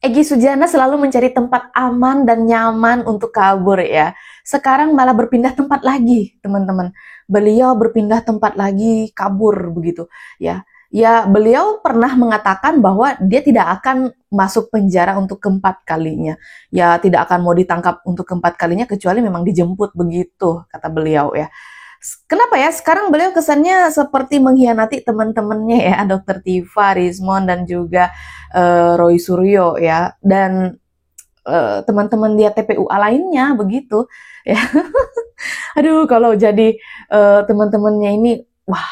Egy Sujana selalu mencari tempat aman dan nyaman untuk kabur ya. Sekarang malah berpindah tempat lagi, teman-teman. Beliau berpindah tempat lagi, kabur begitu ya. Ya, beliau pernah mengatakan bahwa dia tidak akan masuk penjara untuk keempat kalinya. Ya, tidak akan mau ditangkap untuk keempat kalinya kecuali memang dijemput begitu, kata beliau ya. Kenapa ya? Sekarang beliau kesannya seperti mengkhianati teman-temannya ya, Dr. Tifa, Rismond, dan juga Roy Suryo ya. Dan teman-teman dia TPUA lainnya begitu ya. Aduh, kalau jadi teman-temannya ini, wah,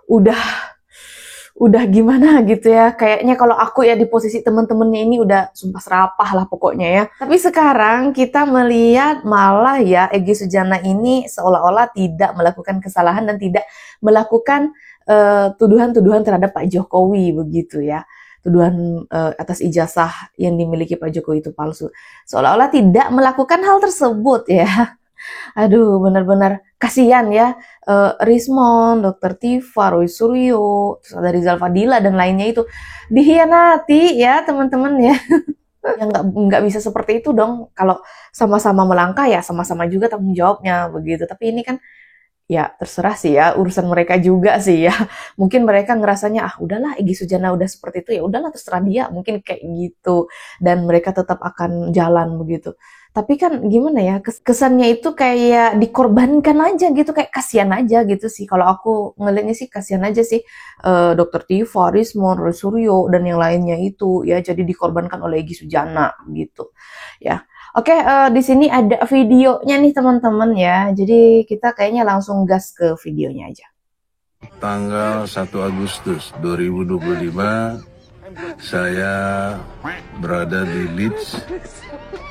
udah gimana gitu ya. Kayaknya kalau aku ya di posisi temen-temennya ini udah sumpah serapah lah pokoknya ya. Tapi sekarang kita melihat malah ya Egy Sujana ini seolah-olah tidak melakukan kesalahan dan tidak melakukan tuduhan-tuduhan terhadap Pak Jokowi begitu ya. Tuduhan atas ijazah yang dimiliki Pak Jokowi itu palsu. Seolah-olah tidak melakukan hal tersebut ya. Aduh, benar-benar kasihan ya. Rismond, Dr. Tifa, Roy Suryo, terus ada Rizal Fadila dan lainnya itu dikhianati ya teman-teman ya. Ya nggak bisa seperti itu dong. Kalau sama-sama melangkah ya sama-sama juga tanggung jawabnya begitu. Tapi ini kan ya terserah sih ya, urusan mereka juga sih ya. Mungkin mereka ngerasanya udahlah Egy Sujana udah seperti itu ya udahlah terserah dia, mungkin kayak gitu. Dan mereka tetap akan jalan begitu. Tapi kan gimana ya, kesannya itu kayak dikorbankan aja gitu, kayak kasihan aja gitu sih. Kalau aku ngeliatnya sih kasihan aja sih, Dr. Tifa, Rismond, Roy Suryo, dan yang lainnya itu ya jadi dikorbankan oleh Egy Sujana gitu ya. Oke, di sini ada videonya nih teman-teman ya. Jadi kita kayaknya langsung gas ke videonya aja. Tanggal 1 Agustus 2025 saya berada di Leeds,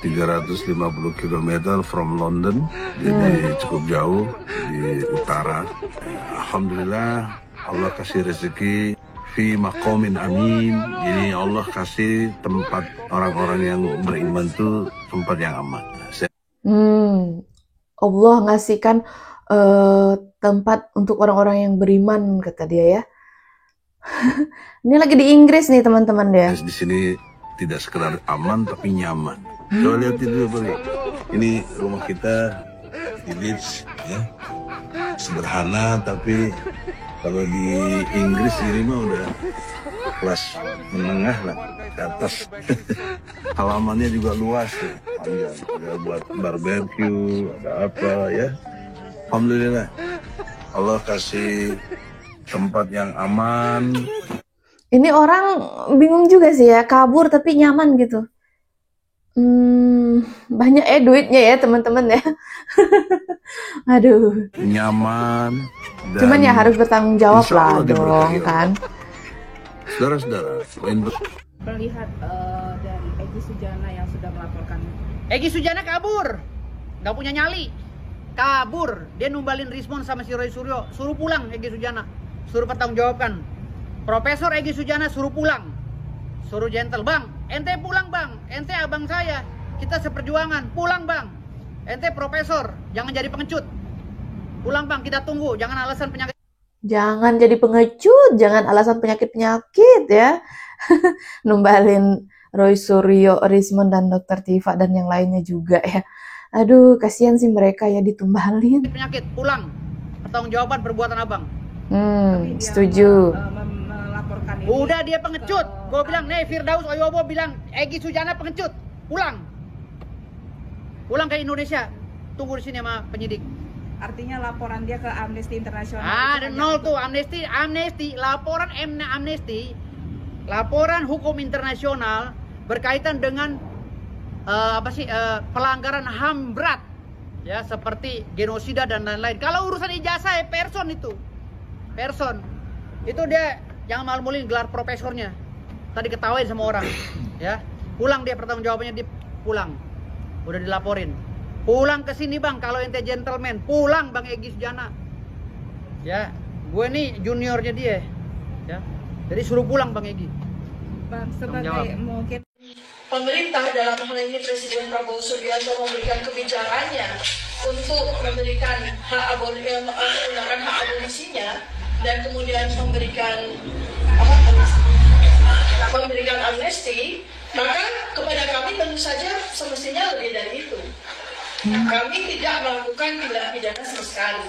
350 km from London, jadi cukup jauh di utara. Alhamdulillah Allah kasih rezeki fi maqamin amin. Jadi Allah kasih tempat orang-orang yang beriman itu tempat yang aman. Allah ngasihkan tempat untuk orang-orang yang beriman, kata dia ya. Ini lagi di Inggris nih teman-teman ya. Di sini tidak sekedar aman tapi nyaman. Coba lihat itu balik. Ini rumah kita di Leeds ya. Sederhana tapi kalau di Inggris ini mah udah kelas menengah lah ke atas. Halamannya juga luas ya, panjang. Ada buat barbecue, ada apa ya. Alhamdulillah Allah kasih tempat yang aman. Ini orang bingung juga sih ya, kabur tapi nyaman gitu. Banyak duitnya ya teman-teman ya. Aduh. Nyaman. Cuman ya harus bertanggung jawab lah dong kan. Saudara-saudara, melihat dari Egy Sujana yang sudah melaporkan. Egy Sujana kabur, nggak punya nyali, kabur. Dia numbalin Rismond sama si Roy Suryo, suruh pulang Egy Sujana, suruh pertanggungjawabkan. Profesor Egy Sujana suruh pulang, suruh gentle, bang, ente pulang bang, ente abang saya, kita seperjuangan, pulang bang, ente profesor, jangan jadi pengecut, pulang bang, kita tunggu, jangan alasan penyakit. Jangan jadi pengecut, jangan alasan penyakit-penyakit ya. Numbalin Roy Suryo, Rismond, dan Dr. Tifa dan yang lainnya juga ya. Aduh, kasihan sih mereka ya ditumbalin. Penyakit, pulang, pertanggungjawaban perbuatan abang. Setuju. Melaporkan ini. Udah dia pengecut. Gue bilang, nih Firdaus Oyobo bilang, Egy Sujana pengecut. Pulang. Pulang ke Indonesia. Tunggu di sini sama penyidik. Artinya laporan dia ke Amnesty Internasional. Ada nol tuh, amnesti, laporan amnesti, laporan hukum internasional berkaitan dengan pelanggaran HAM berat. Ya, seperti genosida dan lain-lain. Kalau urusan ijazah person itu. Person. Itu dia jangan malu-maluin gelar profesornya. Tadi ketawain sama orang, ya. Pulang dia pertanggungjawabannya pulang. Udah dilaporin. Pulang ke sini bang, kalau ente gentleman, pulang bang Egy Sujana. Ya, gue nih juniornya dia. Ya. Jadi suruh pulang bang Egy. Bang, sebagai mungkin pemerintah dalam hal ini Presiden Prabowo Subianto memberikan kebijakannya untuk memberikan menggunakan hak abolisinya dan kemudian memberikan amnesti Maka kepada kami tentu saja semestinya lebih dari itu. Kami tidak melakukan tindak pidana sama sekali.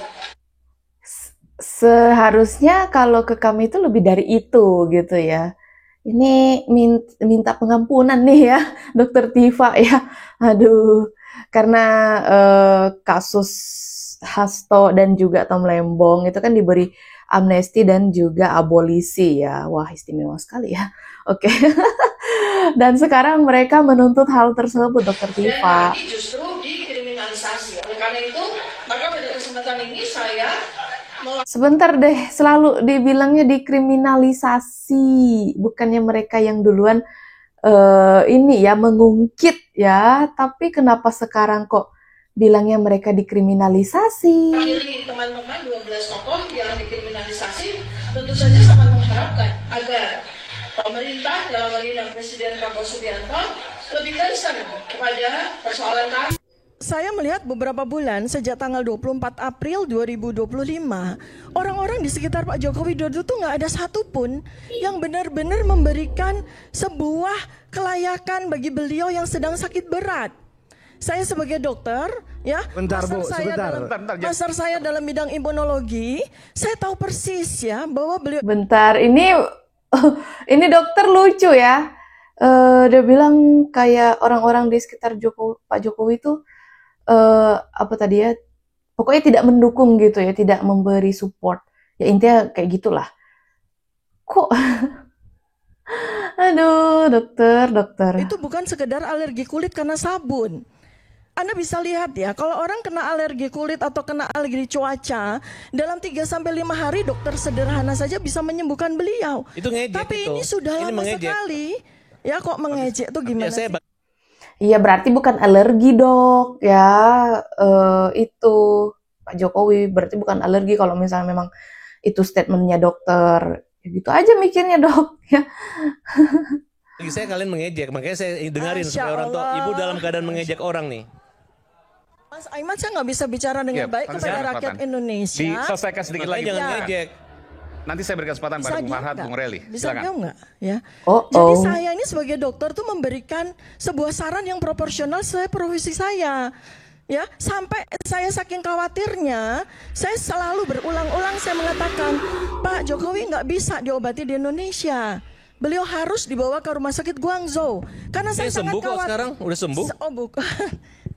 Seharusnya kalau ke kami itu lebih dari itu gitu ya. Ini minta pengampunan nih ya, Dokter Tiva ya. Aduh, karena kasus Hasto dan juga Tom Lembong itu kan diberi amnesti dan juga abolisi ya. Wah, istimewa sekali ya. Oke. Dan sekarang mereka menuntut hal tersebut, Dokter Dan Tiva. kami justru dikriminalisasi. Oleh karena itu, maka pada kesempatan ini saya Sebentar deh, selalu dibilangnya dikriminalisasi, bukannya mereka yang duluan ini ya mengungkit ya, tapi kenapa sekarang kok bilangnya mereka dikriminalisasi? memilih teman-teman 12 tokoh yang dikriminalisasi, tentu saja sangat mengharapkan agar pemerintah dalam hal ini Presiden Prabowo Subianto lebih concern kepada persoalan kami. Saya melihat beberapa bulan sejak tanggal 24 April 2025, orang-orang di sekitar Pak Joko Widodo tuh nggak ada satupun yang benar-benar memberikan sebuah kelayakan bagi beliau yang sedang sakit berat. Saya sebagai dokter, ya, master saya dalam bidang imunologi, saya tahu persis ya bahwa beliau. Bentar, ini dokter lucu ya. Dia bilang kayak orang-orang di sekitar Pak Jokowi itu apa tadi ya? Pokoknya tidak mendukung gitu ya, tidak memberi support. Ya intinya kayak gitulah. Kok aduh, dokter. Itu bukan sekedar alergi kulit karena sabun. Anda bisa lihat ya, kalau orang kena alergi kulit atau kena alergi cuaca, dalam 3-5 hari dokter sederhana saja bisa menyembuhkan beliau. Itu ngejek. Tapi itu. ini sudah Ini lama mengejek. sekali. Ya kok mengejek tuh gimana sih? Iya berarti bukan alergi dok ya, itu Pak Jokowi berarti bukan alergi kalau misalnya memang itu statementnya dokter. Ya gitu aja mikirnya dok ya. Bagi saya kalian mengejek, makanya saya dengarin Masya supaya orang tua Allah. ibu dalam keadaan mengejek orang nih. Mas Aiman, saya nggak bisa bicara dengan Ya, baik nanti kepada saya rakyat kesempatan. Indonesia. Diselesaikan sedikit Makanya lagi. jangan Ya. ngejek. Nanti saya berikan kesempatan pada Bung Farhad, nggak? Bung Reli. Bisa Silakan. jawab nggak? Ya. Oh, Jadi oh. saya ini sebagai dokter tuh memberikan sebuah saran yang proporsional sesuai profesi saya. Ya, sampai saya saking khawatirnya, saya selalu berulang-ulang saya mengatakan, Pak Jokowi nggak bisa diobati di Indonesia. Beliau harus dibawa ke rumah sakit Guangzhou. Karena saya Saya sembuh sangat kok khawatir. sekarang, udah sembuh. Oh bukan.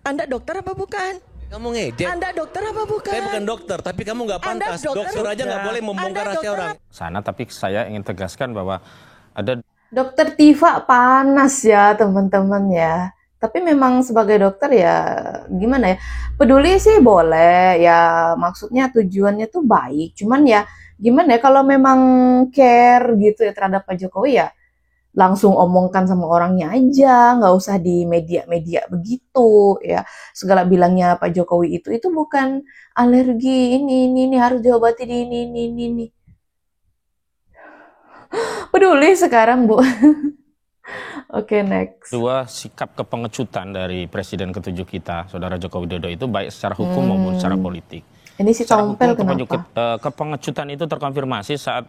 Anda dokter apa bukan? Kamu ngejek. Anda dokter apa bukan? Saya bukan dokter, tapi kamu nggak Anda pantas. dokter Dokter aja nggak bukan. boleh membongkar Anda rahasia dokter orang. Sana, tapi saya ingin tegaskan bahwa ada Dokter Tiva panas ya teman-teman ya. Tapi memang sebagai dokter ya gimana ya, peduli sih boleh ya, maksudnya tujuannya tuh baik. Cuman ya gimana ya kalau memang care gitu ya terhadap Pak Jokowi ya langsung omongkan sama orangnya aja, nggak usah di media-media begitu ya. Segala bilangnya Pak Jokowi itu bukan alergi ini harus diobati di ini. Peduli sekarang Bu. Oke, next. dua sikap kepengecutan dari Presiden ke-7 kita, Saudara Joko Widodo itu baik secara hukum maupun secara politik. Ini si Secara Tompel hukum, kenapa? kepengecutan itu terkonfirmasi saat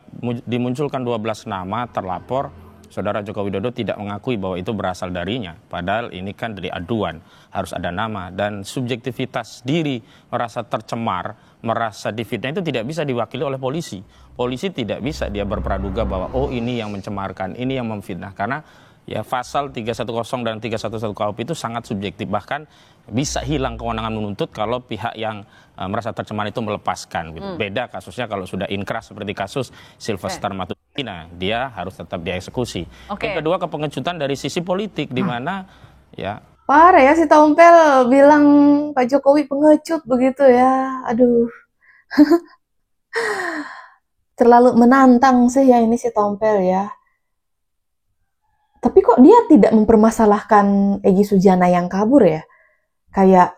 dimunculkan 12 nama terlapor, Saudara Joko Widodo tidak mengakui bahwa itu berasal darinya. Padahal ini kan dari aduan, harus ada nama. Dan subjektivitas diri merasa tercemar, merasa difitnah itu tidak bisa diwakili oleh polisi. Polisi tidak bisa dia berpraduga bahwa oh ini yang mencemarkan, ini yang memfitnah. Karena ya pasal 310 dan 311 KUHP itu sangat subjektif. Bahkan bisa hilang kewenangan menuntut kalau pihak yang merasa tercemar itu melepaskan. Gitu. Beda kasusnya kalau sudah inkras seperti kasus Sylvester Matutina, dia harus tetap dieksekusi. Yang kedua kepengecutan dari sisi politik di mana ya Parah ya si Tompel bilang Pak Jokowi pengecut begitu ya. Aduh. Terlalu menantang sih ya ini si Tompel ya. Tapi kok dia tidak mempermasalahkan Egy Sujana yang kabur ya? Kayak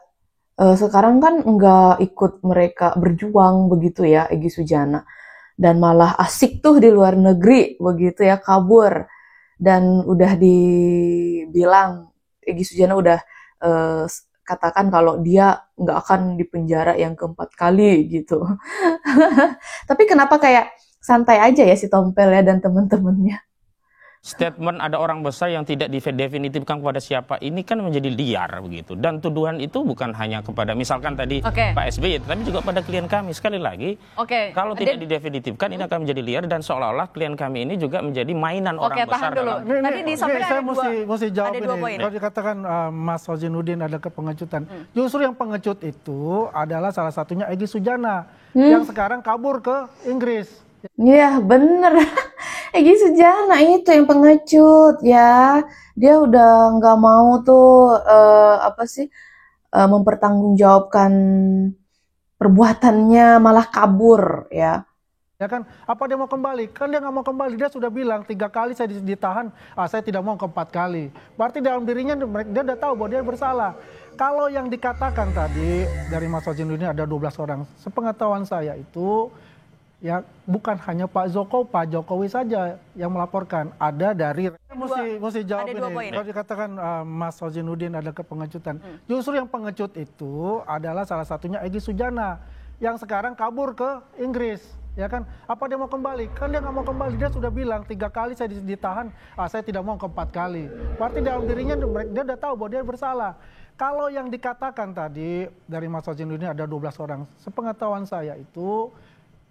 sekarang kan nggak ikut mereka berjuang begitu ya Egy Sujana. Dan malah asik tuh di luar negeri begitu ya, kabur. Dan udah dibilang, Egy Sujana udah katakan kalau dia nggak akan dipenjara yang keempat kali gitu. Tapi kenapa kayak santai aja ya si Tompel ya dan temen-temennya? statement ada orang besar yang tidak didefinitifkan kepada siapa ini kan menjadi liar begitu. Dan tuduhan itu bukan hanya kepada misalkan tadi Pak SBY, tapi juga pada klien kami. Sekali lagi, kalau tidak didefinitifkan ini akan menjadi liar dan seolah-olah klien kami ini juga menjadi mainan orang besar. Tadi disampaikan saya mesti jawab ini. Kalau dikatakan Mas Wazinuddin ada kepengecutan, justru yang pengecut itu adalah salah satunya Egy Sujana yang sekarang kabur ke Inggris. Iya bener, Egy Sujana itu yang pengecut ya. Dia udah nggak mau tuh mempertanggungjawabkan perbuatannya, malah kabur ya. Ya kan, apa dia mau kembali? Kan dia nggak mau kembali, dia sudah bilang 3 kali saya ditahan, saya tidak mau ke 4 kali. Berarti dalam dirinya dia udah tahu bahwa dia bersalah. Kalau yang dikatakan tadi dari Mas Wazinuddin ada 12 orang, sepengetahuan saya itu ya bukan hanya Pak Jokowi saja yang melaporkan, ada dari mesti jawab ini. Kalau dikatakan Mas Wazinuddin ada kepengecutan, justru yang pengecut itu adalah salah satunya Egy Sujana yang sekarang kabur ke Inggris. Ya kan, apa dia mau kembali? Kan dia nggak mau kembali, dia sudah bilang 3 kali saya ditahan, saya tidak mau ke 4 kali. Berarti dalam dirinya dia udah tahu bahwa dia bersalah. Kalau yang dikatakan tadi dari Mas Wazinuddin ada 12 orang, sepengetahuan saya itu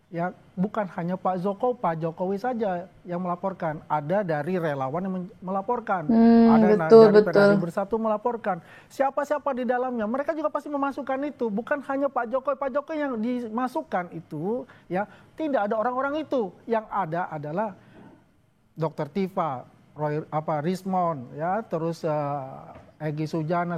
ya bukan hanya Pak Jokowi saja yang melaporkan, ada dari relawan yang melaporkan, ada dari PKB Bersatu melaporkan. Siapa-siapa di dalamnya, mereka juga pasti memasukkan itu. Bukan hanya Pak Jokowi yang dimasukkan itu, ya tidak ada orang-orang itu. Yang ada adalah Dr. Tifa, Rismon, ya terus Egy Sujana,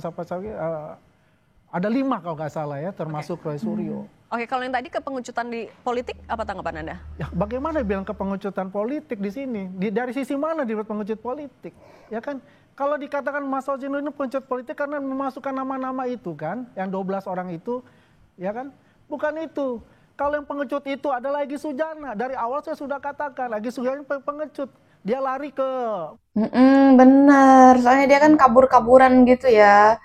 ada 5 kalau nggak salah ya, termasuk Roy Suryo. Oke, kalau yang tadi kepengecutan di politik, apa tanggapan Anda? Ya, bagaimana bilang kepengecutan politik di sini? Dari sisi mana dibuat pengecut politik? Ya kan, kalau dikatakan Mas Wazinuddin pengecut politik karena memasukkan nama-nama itu kan, yang 12 orang itu, ya kan? Bukan itu. Kalau yang pengecut itu adalah Egy Sujana. Dari awal saya sudah katakan, Egy Sujana pengecut. Dia lari ke... bener, soalnya dia kan kabur-kaburan gitu ya.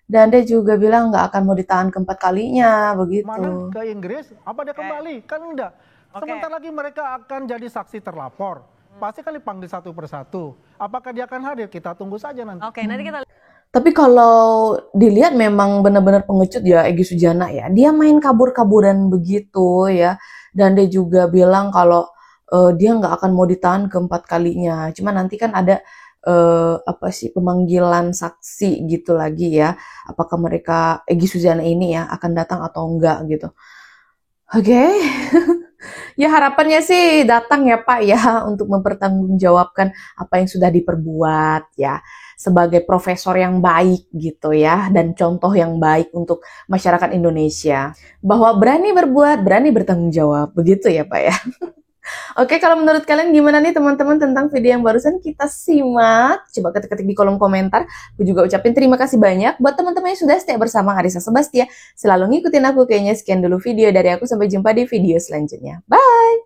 Dan dia juga bilang nggak akan mau ditahan ke 4 kalinya, begitu. Mana ke Inggris? Apa dia kembali? Kan enggak. Sebentar lagi mereka akan jadi saksi terlapor. Pasti kan dipanggil satu persatu. Apakah dia akan hadir? Kita tunggu saja nanti. Nanti kita... Tapi kalau dilihat memang benar-benar pengecut ya Egy Sujana ya. Dia main kabur-kaburan begitu ya. Dan dia juga bilang kalau dia nggak akan mau ditahan ke 4 kalinya. Cuma nanti kan ada pemanggilan saksi gitu lagi ya. Apakah mereka Egy Sujana ini ya akan datang atau enggak gitu. Oke. Ya harapannya sih datang ya Pak ya untuk mempertanggungjawabkan apa yang sudah diperbuat ya. Sebagai profesor yang baik gitu ya, dan contoh yang baik untuk masyarakat Indonesia. Bahwa berani berbuat, berani bertanggung jawab. Begitu ya Pak ya. Oke, kalau menurut kalian gimana nih teman-teman tentang video yang barusan kita simak? Coba ketik-ketik di kolom komentar. Aku juga ucapin terima kasih banyak buat teman-teman yang sudah setia bersama Arissa Sebastia. Selalu ngikutin aku, kayaknya sekian dulu video dari aku. Sampai jumpa di video selanjutnya. Bye!